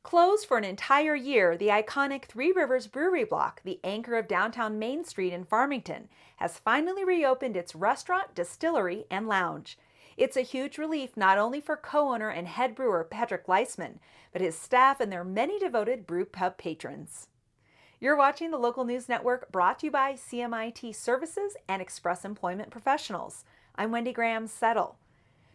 Closed for an entire year, the iconic Three Rivers Brewery block, the anchor of downtown Main Street in Farmington, has finally reopened its restaurant, distillery, and lounge. It's a huge relief not only for co-owner and head brewer Patrick Leisman, but his staff and their many devoted brew pub patrons. You're watching the Local News Network, brought to you by CMIT Services and Express Employment Professionals. I'm Wendy Graham Settle.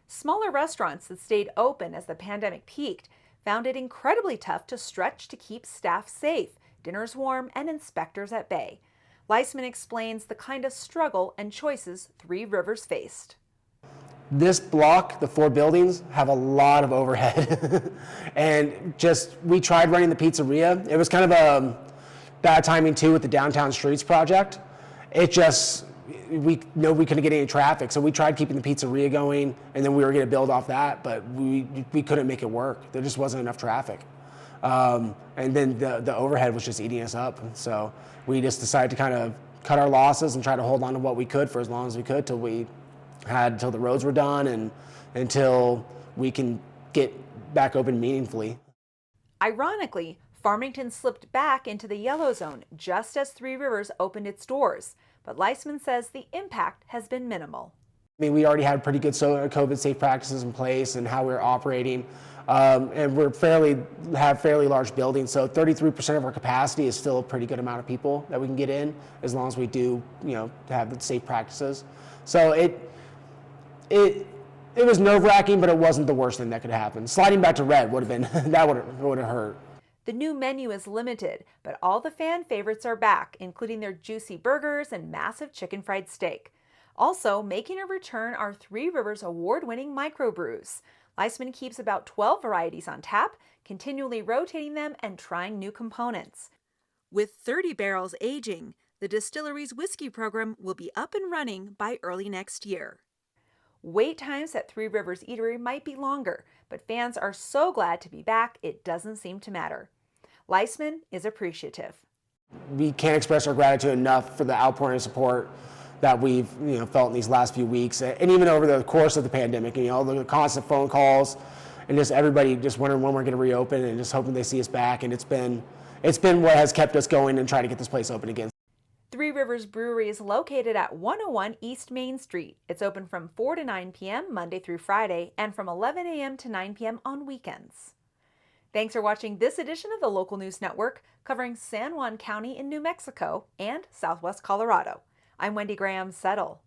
Smaller restaurants that stayed open as the pandemic peaked found it incredibly tough to stretch to keep staff safe, dinners warm, and inspectors at bay. Leisman explains the kind of struggle and choices Three Rivers faced. This block, the 4 buildings, have a lot of overhead. And we tried running the pizzeria. It was kind of a bad timing too with the Downtown Streets project. We couldn't get any traffic, so we tried keeping the pizzeria going, and then we were going to build off that, but we couldn't make it work. There just wasn't enough traffic, and then the overhead was just eating us up. So we just decided to kind of cut our losses and try to hold on to what we could for as long as we could till the roads were done and until we can get back open meaningfully. Ironically, Farmington slipped back into the yellow zone just as Three Rivers opened its doors, but Leisman says the impact has been minimal. I mean, we already had pretty good COVID safe practices in place and how we were operating, and have fairly large buildings. So 33% of our capacity is still a pretty good amount of people that we can get in, as long as we do, have the safe practices. So it was nerve-wracking, but it wasn't the worst thing that could happen. Sliding back to red would have been that would have hurt. The new menu is limited, but all the fan favorites are back, including their juicy burgers and massive chicken fried steak. Also, making a return are Three Rivers award-winning microbrews. Leisman keeps about 12 varieties on tap, continually rotating them and trying new components. With 30 barrels aging, the distillery's whiskey program will be up and running by early next year. Wait times at Three Rivers Eatery might be longer, but fans are so glad to be back it doesn't seem to matter. Leisman is appreciative. We can't express our gratitude enough for the outpouring of support that we've felt in these last few weeks, and even over the course of the pandemic. The constant phone calls, and just everybody just wondering when we're going to reopen, and just hoping they see us back. And it's been what has kept us going and trying to get this place open again. Three Rivers Brewery is located at 101 East Main Street. It's open from 4 to 9 p.m. Monday through Friday, and from 11 a.m. to 9 p.m. on weekends. Thanks for watching this edition of the Local News Network, covering San Juan County in New Mexico and Southwest Colorado. I'm Wendy Graham Settle.